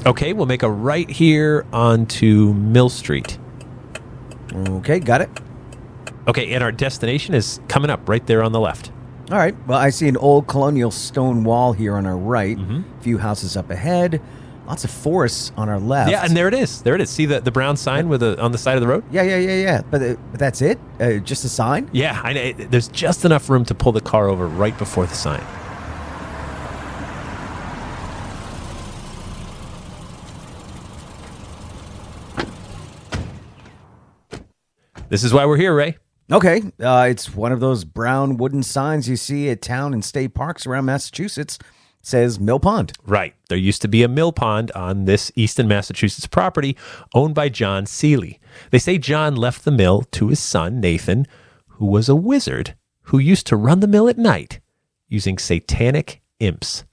Okay, we'll make a right here onto Mill Street. Okay, got it. Okay, and our destination is coming up right there on the left. All right. Well, I see an old colonial stone wall here on our right. Mm-hmm. A few houses up ahead. Lots of forests on our left. Yeah, and there it is. There it is. See the brown sign with on the side of the road? Yeah. But that's it? Just a sign? Yeah, there's just enough room to pull the car over right before the sign. This is why we're here, Ray. Okay. It's one of those brown wooden signs you see at town and state parks around Massachusetts. It says Mill Pond. Right. There used to be a mill pond on this Easton, Massachusetts property owned by John Selee. They say John left the mill to his son, Nathan, who was a wizard who used to run the mill at night using satanic imps.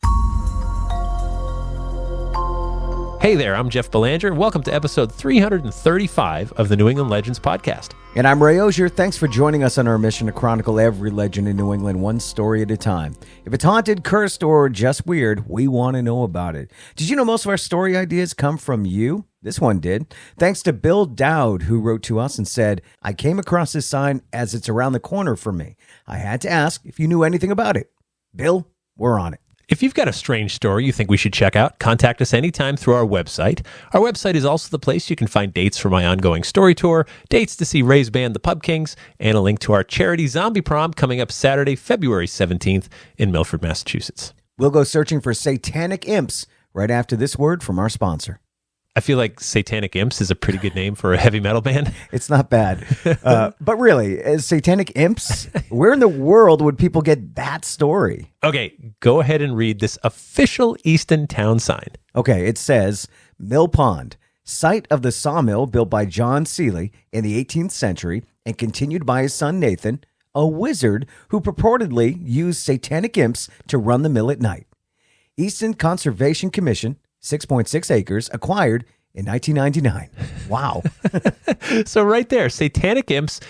Hey there, I'm Jeff Belanger. Welcome to episode 335 of the New England Legends podcast. And I'm Ray Auger. Thanks for joining us on our mission to chronicle every legend in New England one story at a time. If it's haunted, cursed, or just weird, we want to know about it. Did you know most of our story ideas come from you? This one did. Thanks to Bill Dowd, who wrote to us and said, I came across this sign as it's around the corner from me. I had to ask if you knew anything about it. Bill, we're on it. If you've got a strange story you think we should check out, contact us anytime through our website. Our website is also the place you can find dates for my ongoing story tour, dates to see Ray's band, the Pub Kings, and a link to our charity zombie prom coming up Saturday, February 17th in Milford, Massachusetts. We'll go searching for satanic imps right after this word from our sponsor. I feel like Satanic Imps is a pretty good name for a heavy metal band. It's not bad. But really, as satanic imps, where in the world would people get that story? Okay, go ahead and read this official Easton town sign. Okay, it says, Mill Pond, site of the sawmill built by John Selee in the 18th century and continued by his son Nathan, a wizard who purportedly used satanic imps to run the mill at night. Easton Conservation Commission, 6.6 acres, acquired in 1999. Wow. So right there, satanic imps,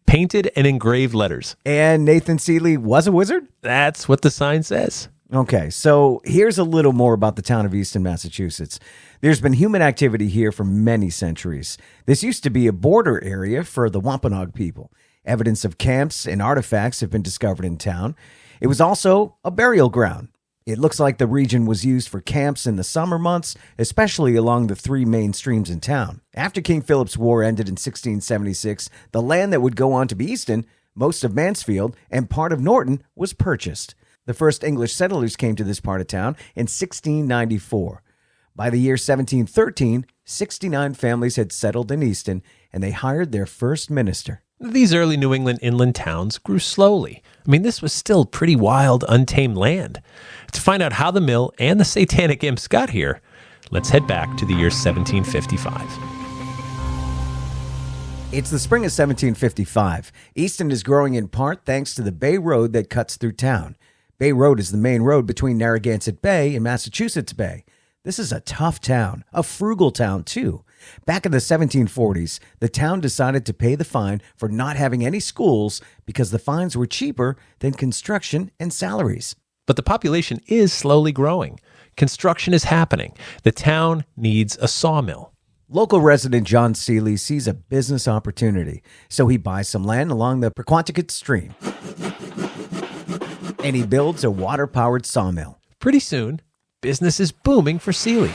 painted and engraved letters. And Nathan Selee was a wizard? That's what the sign says. Okay, so here's a little more about the town of Easton, Massachusetts. There's been human activity here for many centuries. This used to be a border area for the Wampanoag people. Evidence of camps and artifacts have been discovered in town. It was also a burial ground. It looks like the region was used for camps in the summer months, especially along the three main streams in town. After King Philip's War ended in 1676, the land that would go on to be Easton, most of Mansfield, and part of Norton was purchased. The first English settlers came to this part of town in 1694. By the year 1713, 69 families had settled in Easton, and they hired their first minister. These early New England inland towns grew slowly. I mean, this was still pretty wild, untamed land. To find out how the mill and the satanic imps got here, let's head back to the year 1755. It's the spring of 1755. Easton is growing in part thanks to the Bay Road that cuts through town. Bay Road is the main road between Narragansett Bay and Massachusetts Bay. This is a tough town, a frugal town too. Back in the 1740s, the town decided to pay the fine for not having any schools because the fines were cheaper than construction and salaries. But the population is slowly growing. Construction is happening. The town needs a sawmill. Local resident John Selee sees a business opportunity, so he buys some land along the Pequantucket Stream. And he builds a water-powered sawmill. Pretty soon, business is booming for Selee.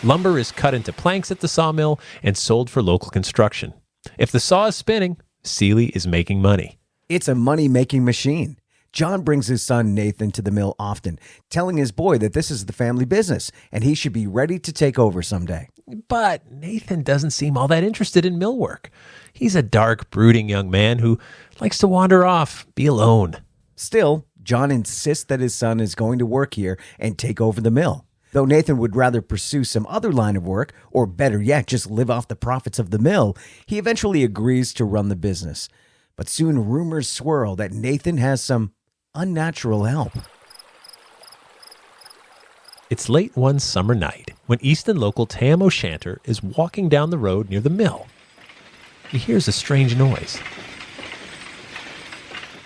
Lumber is cut into planks at the sawmill and sold for local construction. If the saw is spinning, Selee is making money. It's a money-making machine. John brings his son Nathan to the mill often, telling his boy that this is the family business and he should be ready to take over someday. But Nathan doesn't seem all that interested in mill work. He's a dark, brooding young man who likes to wander off, be alone. Still, John insists that his son is going to work here and take over the mill. Though Nathan would rather pursue some other line of work, or better yet, just live off the profits of the mill, he eventually agrees to run the business. But soon rumors swirl that Nathan has some unnatural help. It's late one summer night when Easton local Tam O'Shanter is walking down the road near the mill. He hears a strange noise.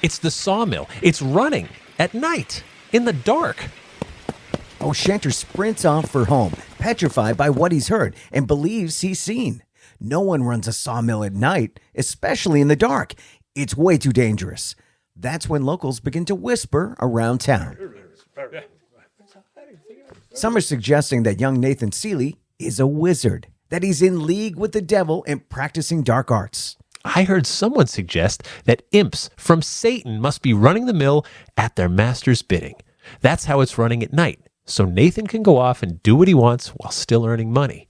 It's the sawmill. It's running at night, in the dark. Shanter sprints off for home, petrified by what he's heard and believes he's seen. No one runs a sawmill at night, especially in the dark. It's way too dangerous. That's when locals begin to whisper around town. Some are suggesting that young Nathan Selee is a wizard, that he's in league with the devil and practicing dark arts. I heard someone suggest that imps from Satan must be running the mill at their master's bidding. That's how it's running at night, so Nathan can go off and do what he wants while still earning money.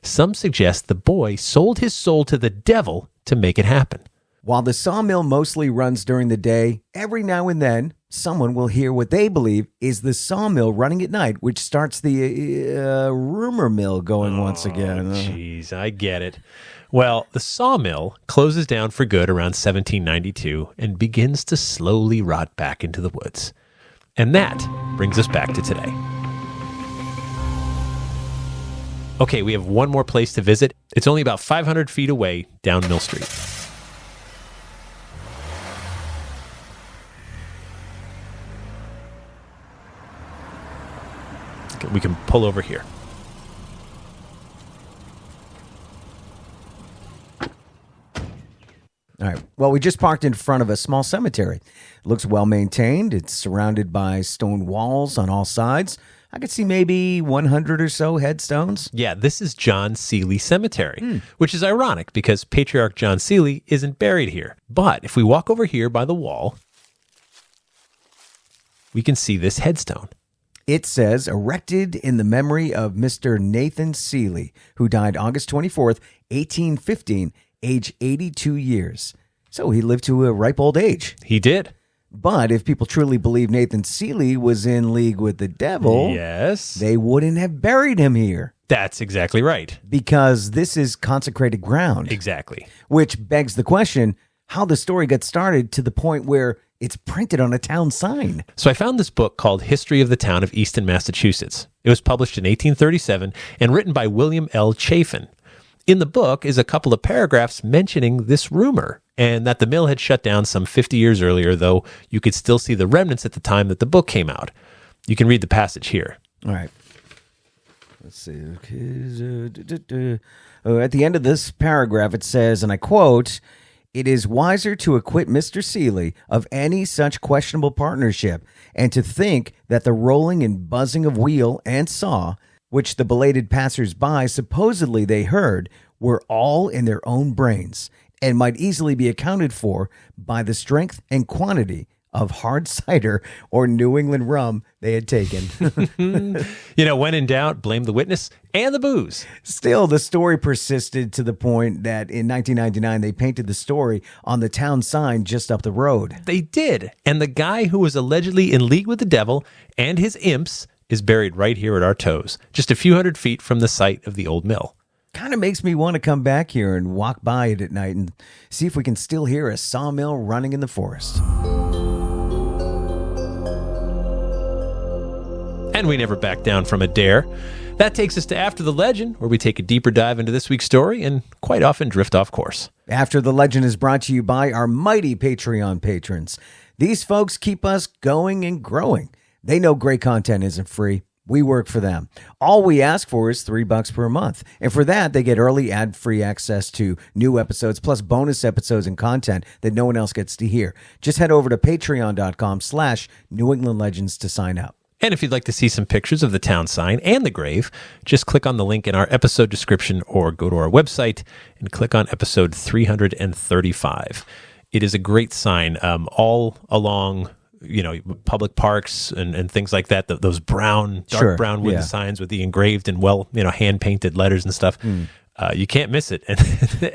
Some suggest the boy sold his soul to the devil to make it happen. While the sawmill mostly runs during the day, every now and then, someone will hear what they believe is the sawmill running at night, which starts the rumor mill going once again. Jeez, I get it. Well, the sawmill closes down for good around 1792 and begins to slowly rot back into the woods. And that brings us back to today. Okay, we have one more place to visit. It's only about 500 feet away down Mill Street. Okay, we can pull over here. All right. Well, we just parked in front of a small cemetery. It looks well maintained. It's surrounded by stone walls on all sides. I could see maybe 100 or so headstones. Yeah, this is John Selee Cemetery, which is ironic because Patriarch John Selee isn't buried here. But if we walk over here by the wall, we can see this headstone. It says, erected in the memory of Mr. Nathan Selee, who died August 24th, 1815, age 82 years. So he lived to a ripe old age. He did. But if people truly believe Nathan Selee was in league with the devil, yes, they wouldn't have buried him here. That's exactly right. Because this is consecrated ground. Exactly. Which begs the question, how the story got started to the point where it's printed on a town sign. So I found this book called History of the Town of Easton, Massachusetts. It was published in 1837 and written by William L. Chafin. In the book is a couple of paragraphs mentioning this rumor and that the mill had shut down some 50 years earlier, though you could still see the remnants at the time that the book came out. You can read the passage here. All right. Let's see. At the end of this paragraph, it says, and I quote, "It is wiser to acquit Mr. Selee of any such questionable partnership and to think that the rolling and buzzing of wheel and saw, which the belated passers-by supposedly they heard, were all in their own brains and might easily be accounted for by the strength and quantity of hard cider or New England rum they had taken." When in doubt, blame the witness and the booze. Still, the story persisted to the point that in 1999, they painted the story on the town sign just up the road. They did. And the guy who was allegedly in league with the devil and his imps is buried right here at our toes, just a few hundred feet from the site of the old mill. Kind of makes me want to come back here and walk by it at night and see if we can still hear a sawmill running in the forest. And we never back down from a dare. That takes us to After the Legend, where we take a deeper dive into this week's story and quite often drift off course. After the Legend is brought to you by our mighty Patreon patrons. These folks keep us going and growing. They know great content isn't free. We work for them. All we ask for is $3 per month. And for that, they get early ad-free access to new episodes, plus bonus episodes and content that no one else gets to hear. Just head over to patreon.com/New England Legends to sign up. And if you'd like to see some pictures of the town sign and the grave, just click on the link in our episode description or go to our website and click on episode 335. It is a great sign all along public parks and things like that, those dark brown wooden signs with the engraved and hand-painted letters and stuff. You can't miss it. And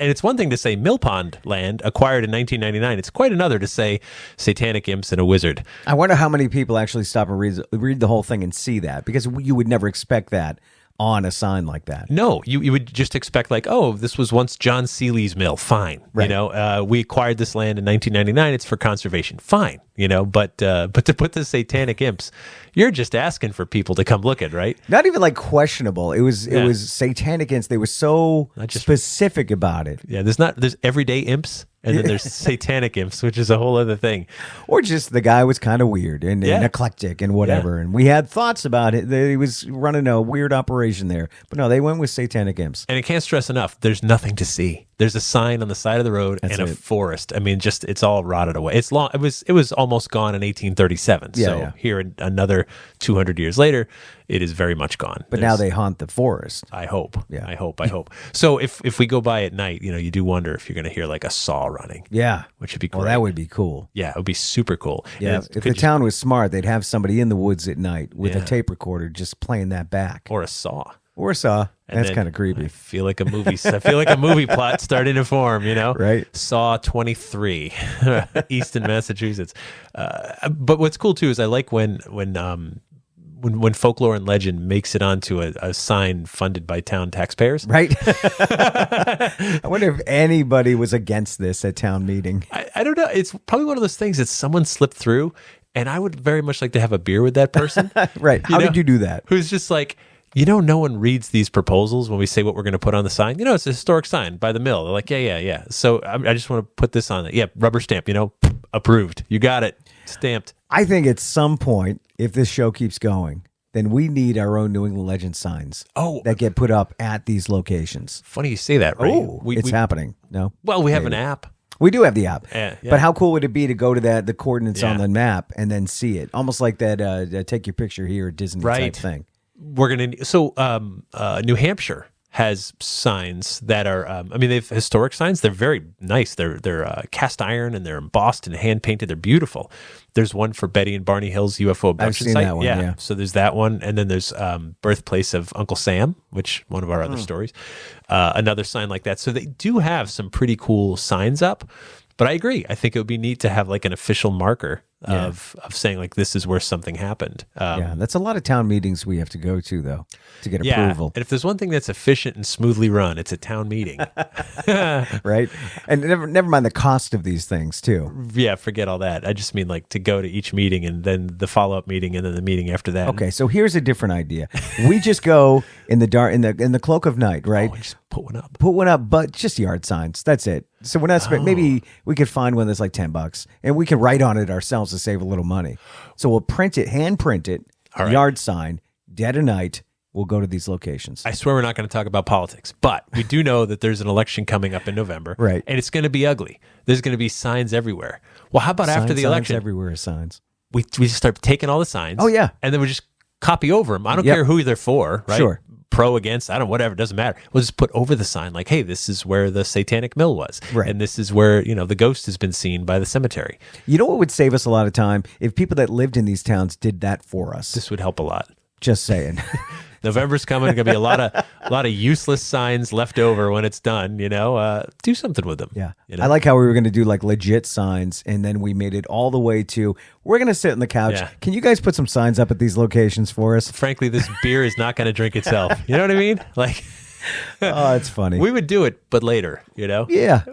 it's one thing to say Mill Pond land acquired in 1999. It's quite another to say Satanic imps and a wizard. I wonder how many people actually stop and read the whole thing and see that, because you would never expect that on a sign like that. No, you would just expect this was once John Seelee's mill. Fine. Right. We acquired this land in 1999. It's for conservation. Fine. But to put the Satanic imps, you're just asking for people to come look at, right? Not even questionable. It was Satanic imps. They were so specific about it. Yeah. There's everyday imps And then there's satanic imps, which is a whole other thing. Or just the guy was kind of weird and eclectic and whatever. And we had thoughts about it. That he was running a weird operation there. But no, they went with satanic imps. And I can't stress enough, there's nothing to see. There's a sign on the side of the road and a forest. I mean, just it's all rotted away. It's long. It was almost gone in 1837. So here, another 200 years later, it is very much gone. But now they haunt the forest. I hope. Yeah. I hope. So if we go by at night, you do wonder if you're going to hear like a saw running. Yeah. Which would be great. Well, that would be cool. Yeah, it would be super cool. Yeah. If the town was smart, they'd have somebody in the woods at night with a tape recorder just playing that back. Or a saw. Or a saw. That's kind of creepy. I feel like a movie plot starting to form, Right. Saw 23, Easton, Massachusetts. But what's cool too is I like when folklore and legend makes it onto a sign funded by town taxpayers. Right. I wonder if anybody was against this at town meeting. I don't know. It's probably one of those things that someone slipped through, and I would very much like to have a beer with that person. Right. How did you do that? Who's just like, no one reads these proposals when we say what we're going to put on the sign. It's a historic sign by the mill. They're like, yeah. So I just want to put this on it. Yeah, rubber stamp, approved. You got it. Stamped. I think at some point, if this show keeps going, then we need our own New England Legend signs that get put up at these locations. Funny you say that, right? Oh, it's happening. No? Well, we have an app. We do have the app. Yeah. But how cool would it be to go to the coordinates on the map and then see it? Almost like that take your picture here at Disney type thing. New Hampshire has signs that are, they have historic signs. They're very nice. They're cast iron and they're embossed and hand painted. They're beautiful. There's one for Betty and Barney Hill's UFO abduction site. That one, yeah. So there's that one. And then there's birthplace of Uncle Sam, which one of our other stories. Another sign like that. So they do have some pretty cool signs up. But I agree. I think it would be neat to have like an official marker of saying like this is where something happened. That's a lot of town meetings we have to go to though to get approval. And if there's one thing that's efficient and smoothly run, it's a town meeting. Right? And never mind the cost of these things too. Yeah, forget all that. I just mean like to go to each meeting and then the follow-up meeting and then the meeting after that. Okay, so here's a different idea. We just go in the dark in the cloak of night, right? Just put one up. Put one up, but just yard signs. That's it. So we're not maybe we could find one that's like $10 and we can write on it ourselves to save a little money. So we'll hand print it, yard sign, dead of night. We'll go to these locations. I swear we're not going to talk about politics, but we do know that there's an election coming up in November. Right. And it's going to be ugly. There's going to be signs everywhere. Well, how about after the election? Everywhere are signs. We just start taking all the signs. Oh, yeah. And then we just copy over them. I don't care who they're for, right? Sure. Pro, against, I don't, whatever, it doesn't matter. We'll just put over the sign like, hey, this is where the Satanic Mill was. Right. And this is where, the ghost has been seen by the cemetery. You know what would save us a lot of time? If people that lived in these towns did that for us. This would help a lot. Just saying. November's coming. There's going to be a lot of useless signs left over when it's done, do something with them. Yeah. I like how we were going to do like legit signs and then we made it all the way to, we're going to sit on the couch. Yeah. Can you guys put some signs up at these locations for us? Frankly, this beer is not going to drink itself. You know what I mean? Like, oh, it's funny. We would do it, but later, Yeah.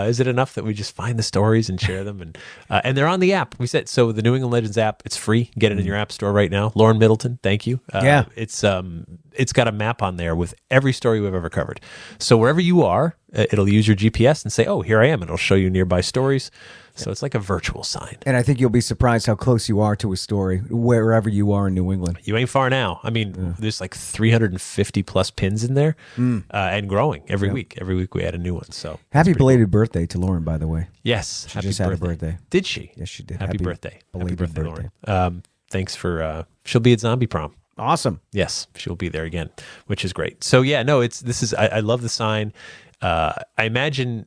Is it enough that we just find the stories and share them? And they're on the app. We said, so the New England Legends app, it's free. Get it in your app store right now. Lauren Middleton, thank you. It's got a map on there with every story we've ever covered. So wherever you are, it'll use your GPS and say, oh, here I am. It'll show you nearby stories. So it's like a virtual sign. And I think you'll be surprised how close you are to a story wherever you are in New England. You ain't far now. I mean, there's like 350 plus pins in there and growing every week. Every week we add a new one. So happy belated birthday to Lauren, by the way. Yes. She just had a birthday. Did she? Yes, she did. Happy birthday. Belated happy birthday, Lauren. Thanks for, she'll be at Zombie Prom. Awesome. Yes, she'll be there again, which is great. So yeah, no, I love the sign. I imagine,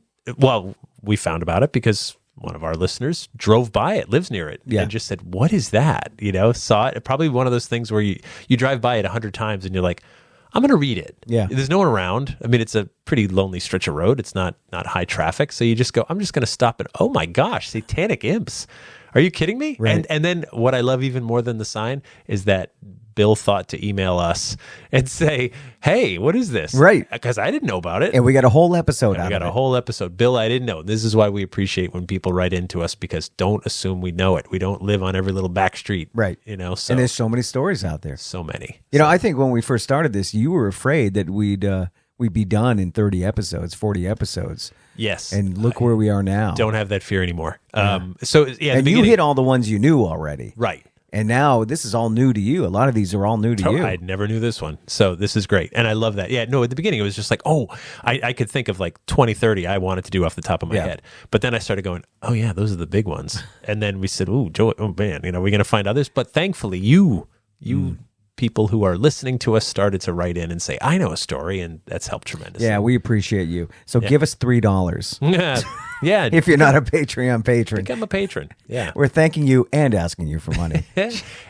we found about it because one of our listeners drove by it, lives near it, and just said, what is that? Saw it. Probably one of those things where you drive by it 100 times and you're like, I'm going to read it. Yeah. There's no one around. I mean, it's a pretty lonely stretch of road. It's not high traffic. So you just go, I'm just going to stop and, oh my gosh, Satanic Imps. Are you kidding me? Right. And then what I love even more than the sign is that Bill thought to email us and say, hey, what is this? Right. Because I didn't know about it. And we got a whole episode out of it. We got a whole episode. Bill, I didn't know. This is why we appreciate when people write into us, because don't assume we know it. We don't live on every little back street. Right. So, and there's so many stories out there. So many. I think when we first started this, you were afraid that we'd we'd be done in 30 episodes, 40 episodes. Yes. And look where we are now. Don't have that fear anymore. So, yeah. And you hit all the ones you knew already. Right. And now this is all new to you. A lot of these are all new to you. I never knew this one. So this is great. And I love that. Yeah, no, at the beginning it was just like, I could think of like 20, 30 I wanted to do off the top of my head. But then I started going, oh yeah, those are the big ones. And then we said, Joey, man, we're going to find others. But thankfully you people who are listening to us started to write in and say, I know a story, and that's helped tremendously. Yeah, we appreciate you. So give us $3. Yeah. If you're not a Patreon patron. Become a patron. Yeah. We're thanking you and asking you for money.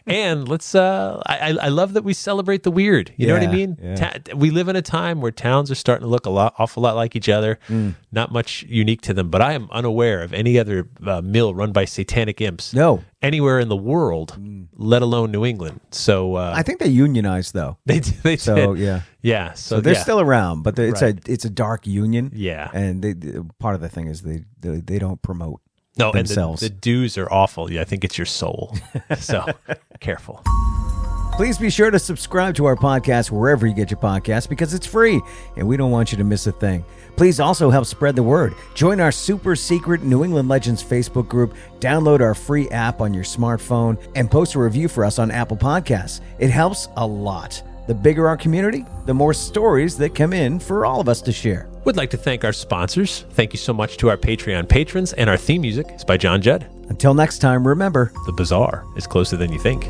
And let's, I love that we celebrate the weird. You know what I mean? Yeah. We live in a time where towns are starting to look awful lot like each other. Not much unique to them, but I am unaware of any other mill run by satanic imps. No. Anywhere in the world, let alone New England. So I think they unionized though. They did. Yeah. So they're still around, but it's a dark union. Yeah. And part of the thing is they don't promote No, themselves. and the dues are awful. Yeah, I think it's your soul. So careful. Please be sure to subscribe to our podcast wherever you get your podcasts because it's free and we don't want you to miss a thing. Please also help spread the word. Join our super secret New England Legends Facebook group, download our free app on your smartphone, and post a review for us on Apple Podcasts. It helps a lot. The bigger our community, the more stories that come in for all of us to share. Would like to thank our sponsors. Thank you so much to our Patreon patrons, and our theme music is by John Judd. Until next time, remember, The Bazaar is closer than you think.